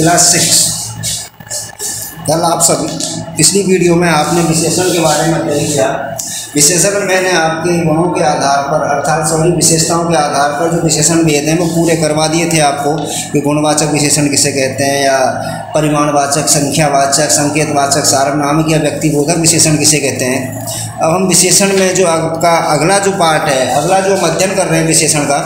Class 6। कल आप सभी पिछली वीडियो में आपने विशेषण के बारे में अध्ययन किया। विशेषण में मैंने आपके गुणों के आधार पर अर्थात सभी विशेषताओं के आधार पर जो विशेषण भेद हैं वो पूरे करवा दिए थे आपको कि गुणवाचक विशेषण किसे कहते हैं, या परिमाणवाचक, संख्यावाचक, संकेतवाचक, सार्वनामिक या व्यक्तिबोधक विशेषण किसे कहते हैं। अब हम विशेषण में जो आपका अगला जो पार्ट है, अगला जो हम अध्ययन कर रहे हैं विशेषण का,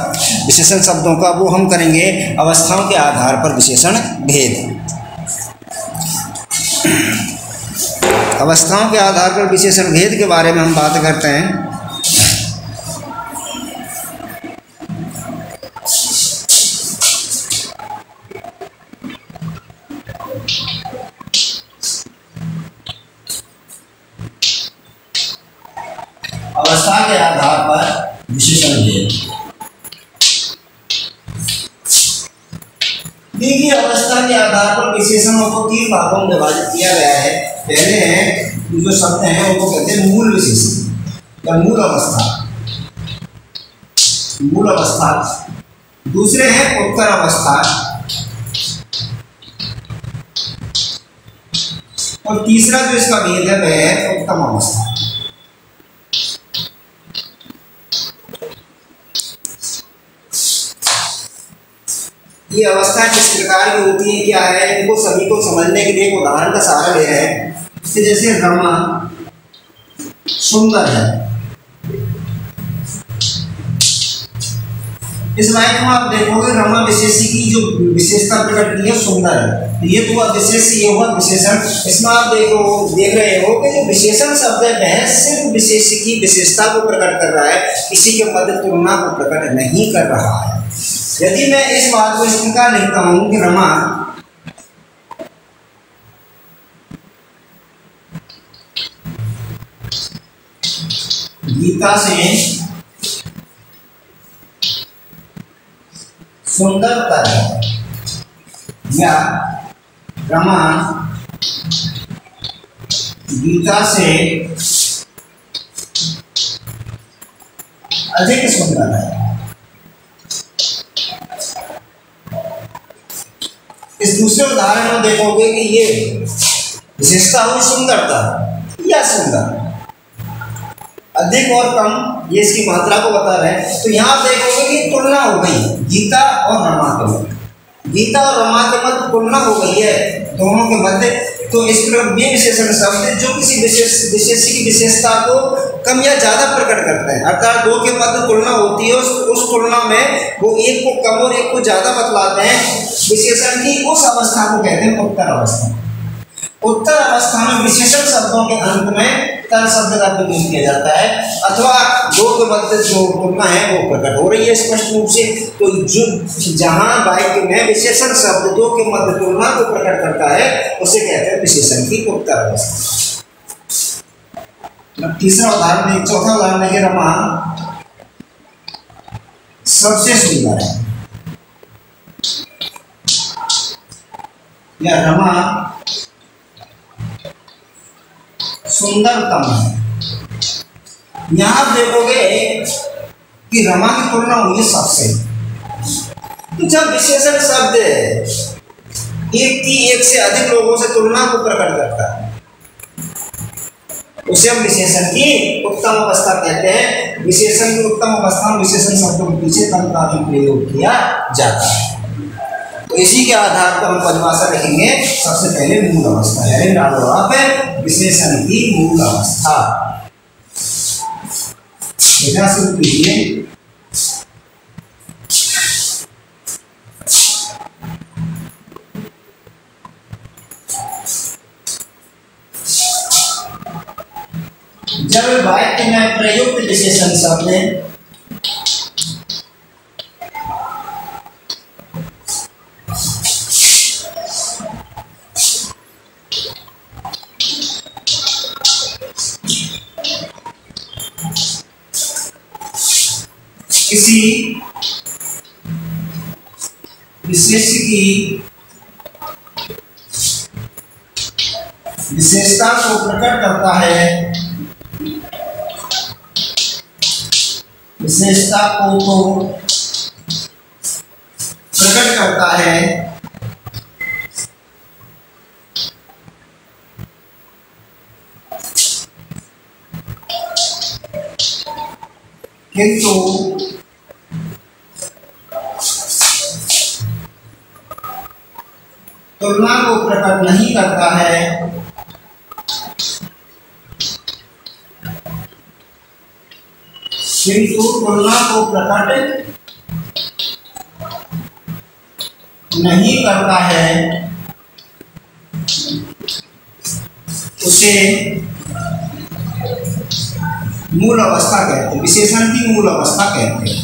विशेषण शब्दों का, वो हम करेंगे अवस्थाओं के आधार पर विशेषण भेद। अवस्थाओं के आधार पर विशेषण भेद के बारे में हम बात करते हैं। अवस्था के आधार पर विशेषण भेद। देखिए, अवस्था के आधार पर विशेषणों को 3 भागों में विभाजित किया गया है। पहले हैं जो शब्द हैं उनको कहते हैं मूल विशेषण या मूल अवस्था, मूल अवस्था। दूसरे हैं उत्तर अवस्था और तीसरा जो इसका भेद है वह है उत्तम अवस्था। ये अवस्था किस प्रकार की होती है, क्या है, इनको सभी को समझने के लिए एक उदाहरण का सहारा ले रहे हैं। जैसे रमा सुंदर है, इस वाक्य में आप देखोगे रमा विशेषी की जो विशेषता प्रकट की है सुंदर है, ये तो हुआ विशेषी, ये हुआ विशेषण। इसमें आप देख रहे हो कि जो विशेषण शब्द है वह सिर्फ विशेषी की विशेषता को प्रकट कर रहा है, किसी के मध्य तुलना को प्रकट नहीं कर रहा है। यदि मैं इस बात को इस प्रकार लिखता हूं कि रमा गीता से सुंदरतर है, या रमा गीता से अधिक सुंदर है। इस दूसरे उदाहरण में देखोगे कि ये विशेषता हुई सुंदरता या सुंदर, अधिक और कम ये इसकी मात्रा को बता रहे हैं। तो यहाँ देखोगे कि तुलना हो गई गीता और रमा के मध्य, गीता और रमा के मध्य तुलना हो गई है दोनों के मध्य। तो इस प्रकार ये विशेषण शब्द जो किसी विशेषी की विशेषता को कम या ज्यादा प्रकट करते हैं, अर्थात दो के मध्य तुलना होती है, उस तुलना में वो एक को कम और एक को ज्यादा बतलाते हैं। विशेषण की उस अवस्था को कहते हैं उत्तर अवस्था। उत्तर अवस्था में विशेषण शब्दों के अंत में तर शब्द का प्रयोग किया जाता है, अथवा दो के मध्य जो तुलना है वो प्रकट हो रही है स्पष्ट रूप से। तो जो जहां वाक्य में विशेषण शब्द दो के मध्य तुलना को प्रकट करता है उसे कहते हैं विशेषण की उत्तर अवस्था। तीसरा उदाहरण, चौथा उदाहरण है कि रमा सबसे सुंदर है, या रमा सुंदरतम है। यहां आप देखोगे कि रमा की तुलना हुई है सबसे। तो जब विशेषण शब्द एक से अधिक लोगों से तुलना को प्रकट करता है उसे हम विशेषण की उत्तम अवस्था कहते हैं। विशेषण की उत्तम अवस्था में विशेषण शब्दों के पीछे तत्कालीन प्रयोग किया जाता है। तो इसी के आधार पर हम परिभाषा लिखेंगे। सबसे पहले मूल अवस्था, यानी डालो आप विशेषण की मूल अवस्था। लिखना शुरू कीजिए। जब वाक्य में प्रयुक्त विशेषण शब्द किसी विशेष की विशेषता को प्रकट करता है, विशेषता को तो प्रकट करता है किंतु तुलना को प्रकट नहीं करता है, किंतु तुलना को प्रकट नहीं करता है, उसे मूल अवस्था कहते हैं, विशेषण की मूल अवस्था कहते हैं।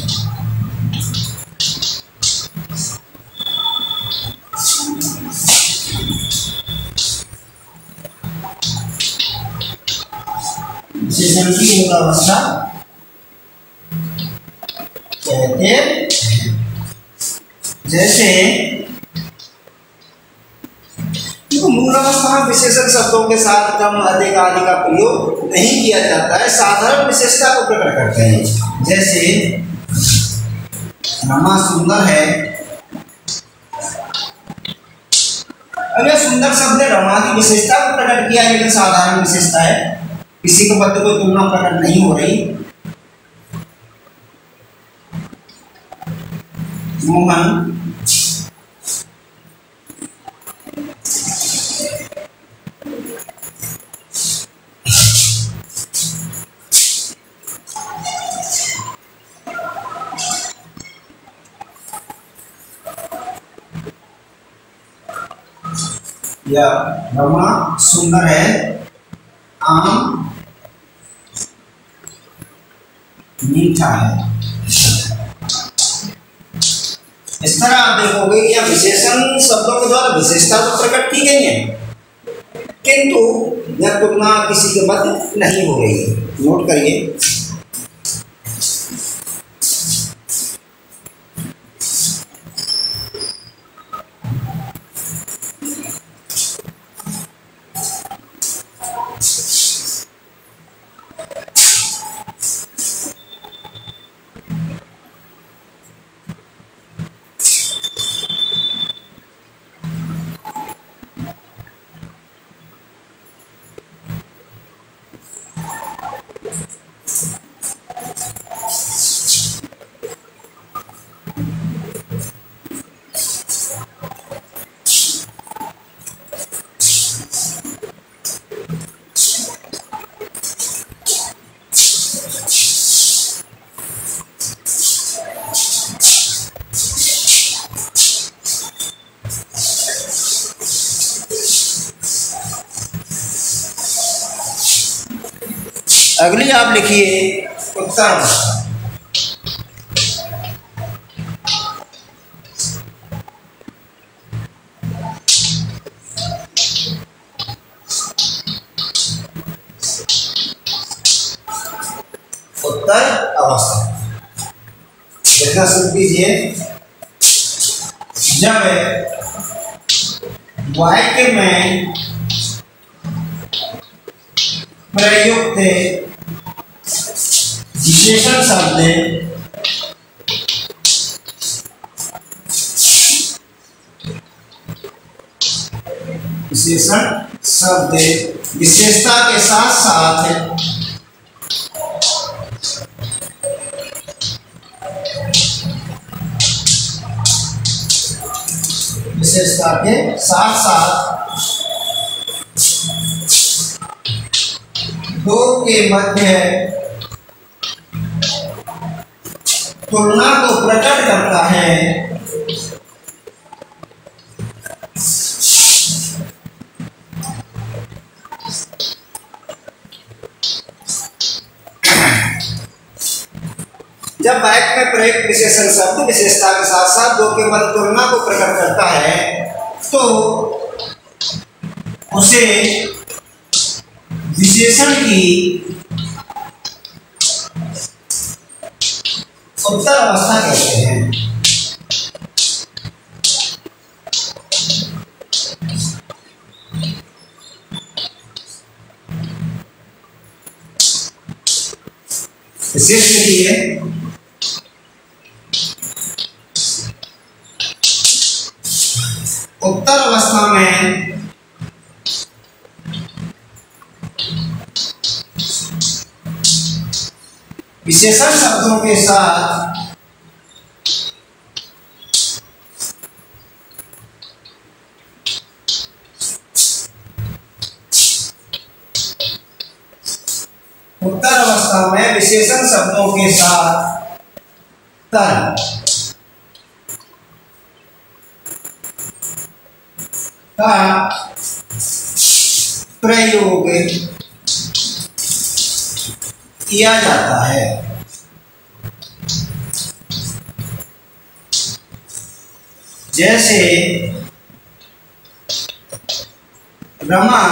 विशेषण की मूल अवस्था कहते हैं। जैसे मूल अवस्था में विशेषण शब्दों के साथ कम अधिक आदि का प्रयोग नहीं किया जाता है, साधारण विशेषता को प्रकट करते हैं। जैसे रमा सुंदर है, अगर सुंदर शब्द ने रमा की विशेषता को प्रकट किया है, लेकिन साधारण विशेषता है, किसी के मध्य कोई तुलना प्रकट नहीं हो रही। मोहन या रमा सुंदर है, आम मीठा है। इस तरह आप देखोगे कि यह विशेषण शब्दों के द्वारा विशेषता तो प्रकट की गई है, किंतु यह तुलना किसी के मध्य नहीं हो रही है। नोट करिए, अगली आप लिखिए उत्तर। उत्तर अवस्था देखना शुरू कीजिए। जब वाक्य में प्रयुक्त विशेषण शब्द विशेषता के साथ साथ दो के मध्य तुलना को प्रकट करता है, जब वाक्य में प्रयुक्त विशेषण शब्द विशेषता के साथ साथ दो के मध्य तुलना को प्रकट करता है, तो उसे विशेषण की उत्तर अवस्था कहते हैं। विशेष के लिए उत्तर अवस्था में विशेषण शब्दों के साथ उत्तर अवस्था में विशेषण शब्दों के साथ तर का प्रयोग किया जाता है। जैसे रमा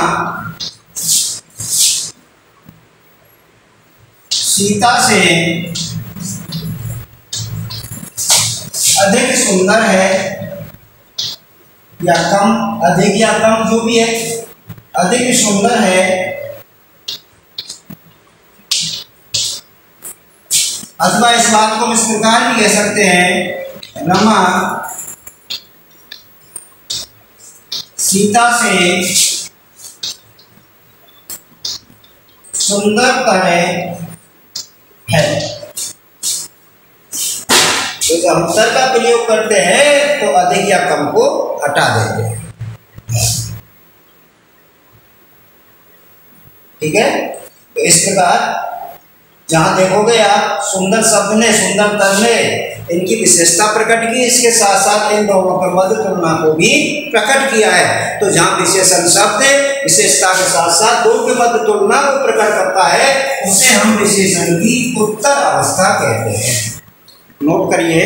सीता से अधिक सुंदर है, या कम, अधिक या कम जो भी है, अधिक सुंदर है, अथवा इस बात को हम इस प्रकार भी कह सकते हैं, रमा सीता से सुंदरतर है। तो जब हम तर का प्रयोग करते हैं तो अधिक या कम को हटा देते हैं। ठीक है, तो इस प्रकार जहां देखोगे आप सुंदर शब्द ने, सुंदरतर ने इनकी विशेषता प्रकट की, इसके साथ साथ इन दोनों पर मध्य तुलना को भी प्रकट किया है। तो जहां विशेषण शब्द विशेषता के साथ साथ दो के मध्य तुलना को प्रकट करता है, उसे हम विशेषण की उत्तर अवस्था कहते हैं। नोट करिए,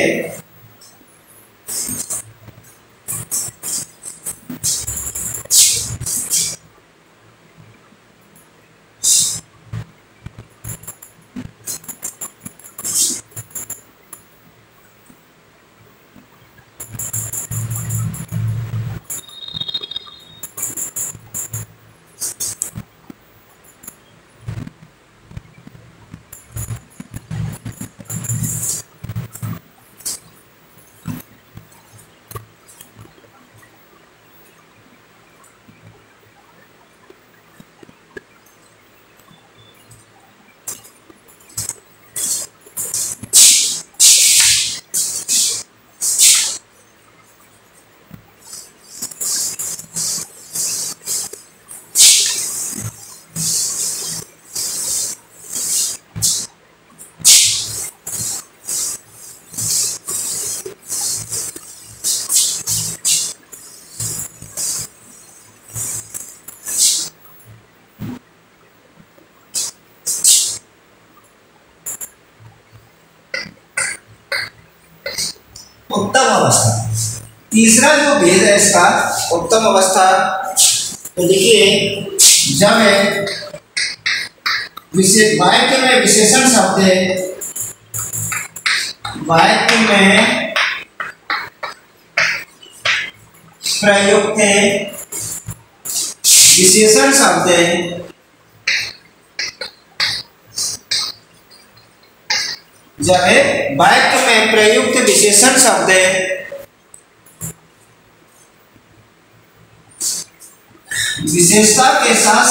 उत्तम अवस्था। तीसरा जो भेद है इसका उत्तम अवस्था, तो देखिए जब वाक्य में विशेषण शब्द है, वाक्य में प्रयुक्त विशेषण शब्द है, जब वाक्य में प्रयुक्त विशेषण शब्द विशेषता के साथ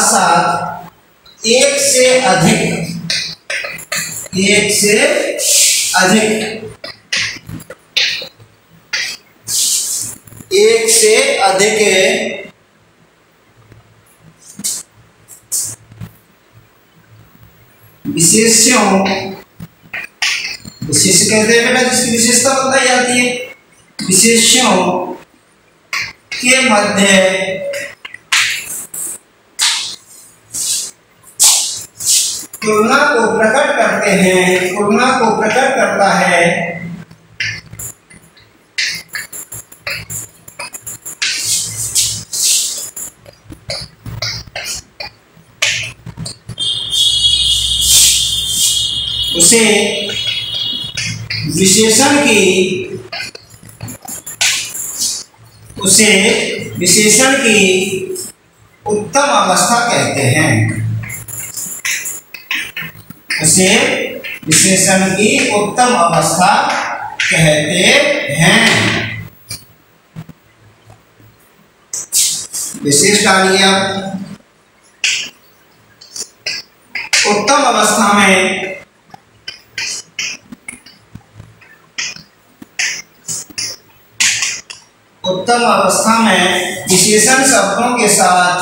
साथ एक से अधिक विशेष्यों, विशेष कहते हैं बेटा जिसकी विशेषता बताई जाती है, विशेष्यों के मध्य तुलना को प्रकट करते हैं, तुलना को प्रकट करता है। उसे विशेषण की उत्तम अवस्था कहते हैं। उसे विशेषण की उत्तम अवस्था कहते हैं। विशेष डालिए आप। उत्तम अवस्था में विशेषण शब्दों के साथ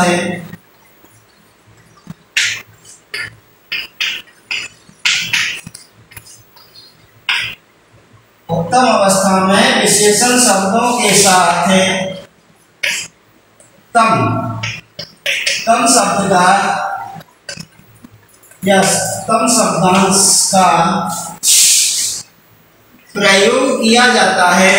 उत्तम अवस्था में विशेषण शब्दों के साथ तम शब्द का या तम शब्दांश का प्रयोग किया जाता है।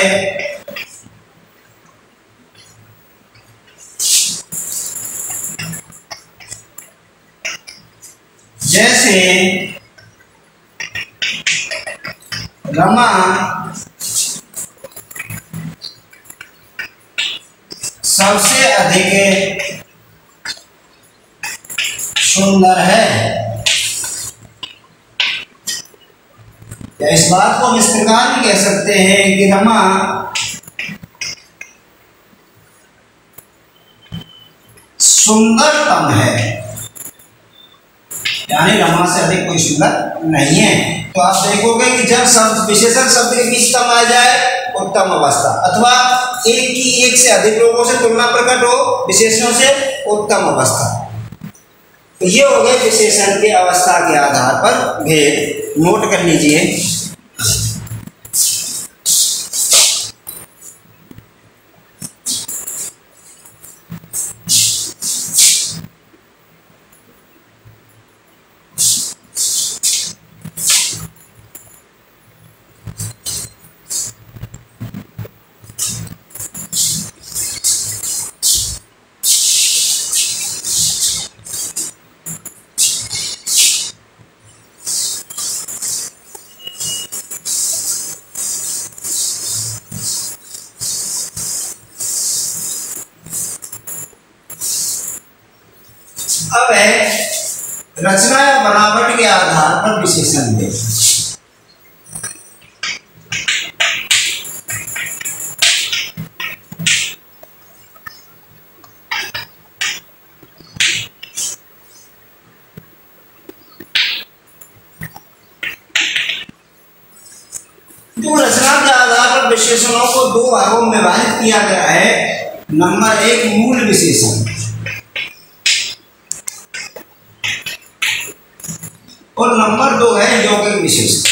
जैसे रमा सबसे अधिक सुंदर है। या इस बात को हम इस प्रकार भी कह सकते हैं कि रमा सुंदरतम है, यानी रमा से अधिक कोई सुंदर नहीं है। तो आप देखोगे कि जब शब्द विशेषण शब्द के बीच तम आ जाए उत्तम अवस्था, अथवा एक से अधिक लोगों से तुलना प्रकट हो विशेषणों से उत्तम अवस्था। तो ये हो गए विशेषण के अवस्था के आधार पर भेद। नोट कर लीजिए। अब है रचना या बनावट के आधार पर विशेषण भेद। तो रचना के आधार पर विशेषणों को दो भागों में विभाजित किया गया है। नंबर 1 मूल विशेषण और नंबर 2 है यौगिक विशेषण।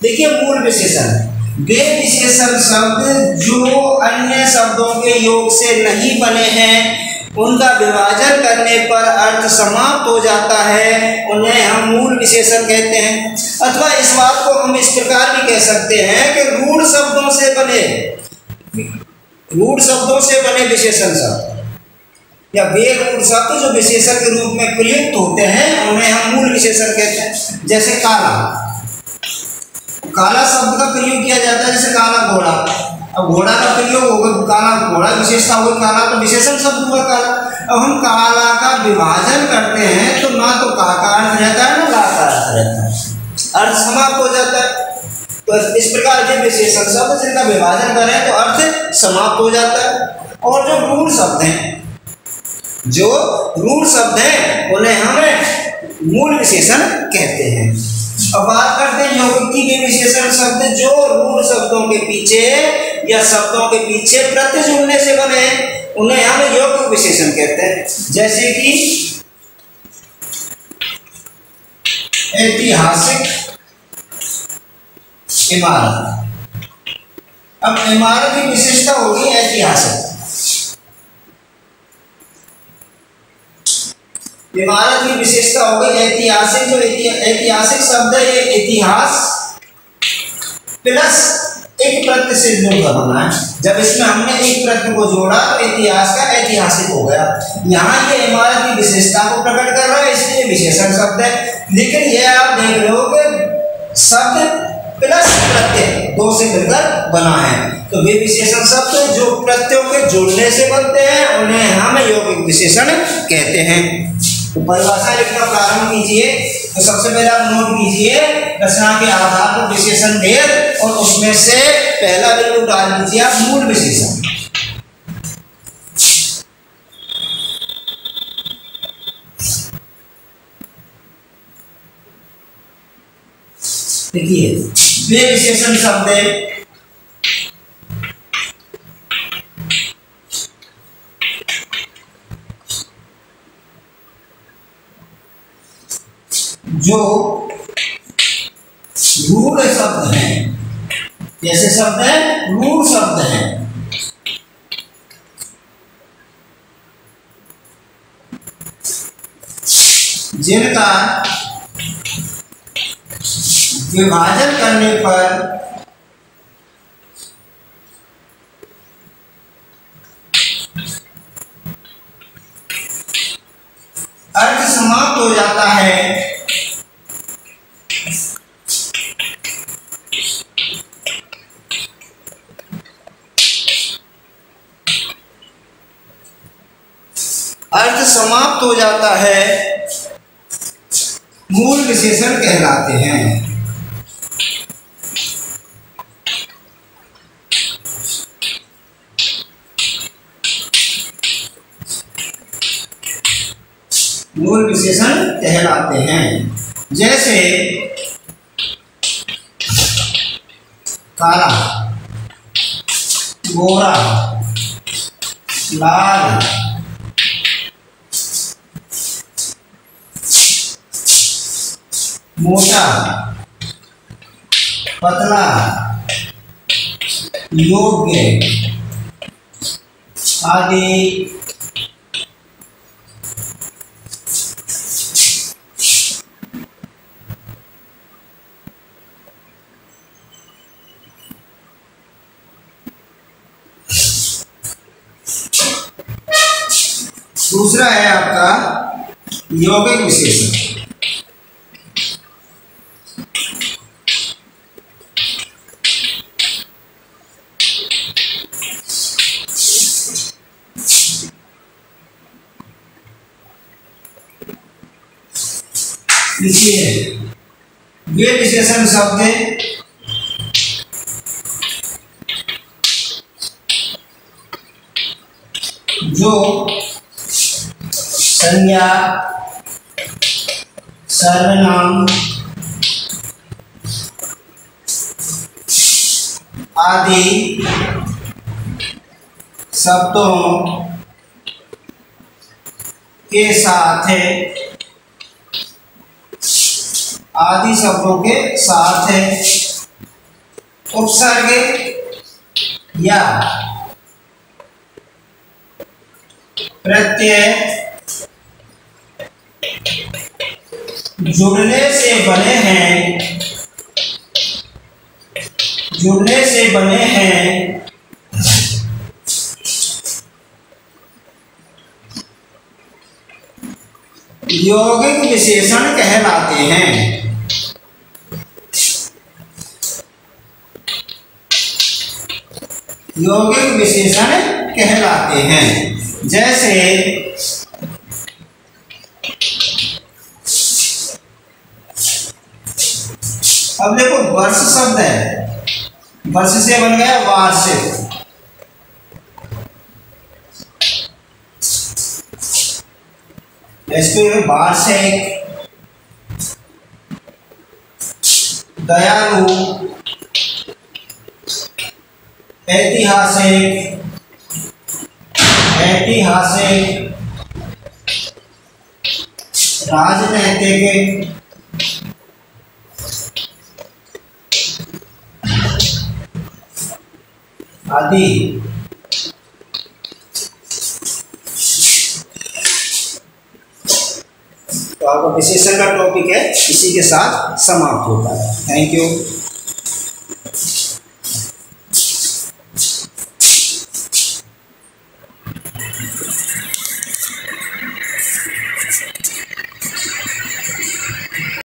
देखिए मूल विशेषण वे विशेषण शब्द जो अन्य शब्दों के योग से नहीं बने हैं, उनका विभाजन करने पर अर्थ समाप्त हो जाता है, उन्हें हम मूल विशेषण कहते हैं। अथवा इस बात को हम इस प्रकार भी कह सकते हैं कि रूढ़ शब्दों से बने विशेषण शब्द या वे रूढ़ शब्द जो विशेषण के रूप में प्रयुक्त होते हैं, उन्हें हम मूल विशेषण कहते हैं। जैसे काला शब्द का प्रयोग किया जाता है, जैसे काला घोड़ा। अब घोड़ा का प्रयोग होगा, काला घोड़ा विशेषता होगी, काला तो विशेषण शब्द हुआ काला। अब हम काला का विभाजन करते हैं तो ना तो का अर्थ रहता है ना ला का अर्थ रहता है, अर्थ समाप्त हो जाता है। तो इस प्रकार के विशेषण शब्द जिनका विभाजन करें तो अर्थ समाप्त हो जाता है। और जो रूढ़ शब्द हैं उन्हें हम मूल विशेषण कहते हैं। अब बात करते हैं यौगिक के विशेषण शब्द जो रूढ़ शब्दों के पीछे या शब्दों के पीछे प्रत्यय जुड़ने से बने, उन्हें हम यौगिक विशेषण कहते हैं। जैसे कि ऐतिहासिक इमारत। अब इमारत की विशेषता होगी ऐतिहासिक। इमारत की विशेषता हो गई ऐतिहासिक। जो ऐतिहासिक शब्द है ये इतिहास प्लस एक प्रत्यय से जुड़ा बना है। जब इसमें हमने एक प्रत्यय को जोड़ा तो इतिहास का ऐतिहासिक हो गया। यहाँ ये इमारत की विशेषता को प्रकट कर रहा है, इसलिए विशेषण शब्द है। लेकिन यह आप देख रहे हो कि शब्द प्लस प्रत्यय, दो से मिलकर बना है। तो वे विशेषण शब्द जो प्रत्ययों के जुड़ने से बनते हैं उन्हें हम यौगिक विशेषण कहते हैं। तो परिभाषा लिखना प्रारंभ कीजिए। तो सबसे पहले आप नोट कीजिए रचना के आधार पर विशेषण भेद और उसमें से पहला बिंदु डाल दीजिए आप मूल विशेषण। देखिए वे विशेषण शब्द जो रूढ़ शब्द हैं, कैसे शब्द हैं? रूढ़ शब्द हैं। जिनका विभाजन करने पर अर्थ समाप्त हो जाता है, अर्थ समाप्त हो जाता है, मूल विशेषण कहलाते हैं। मूल विशेषण कहलाते हैं। जैसे काला, गोरा, लाल, मोटा, पतला, योग्य आदि दूसरा है आपका यौगिक विशेषण। लिखिए वे विशेषण शब्द जो संज्ञा, सर्वनाम आदि शब्दों के साथ उपसर्ग या प्रत्यय जुड़ने से बने हैं यौगिक विशेषण कहलाते हैं। यौगिक विशेषण कहलाते हैं। जैसे अब देखो वर्ष शब्द है, वर्ष से बन गया वार्षिक। इसको वार्षिक, दयालु, ऐतिहासिक, राजनैतिक, आदि तो आपका विशेषण का टॉपिक है इसी के साथ समाप्त होता है। Thank you.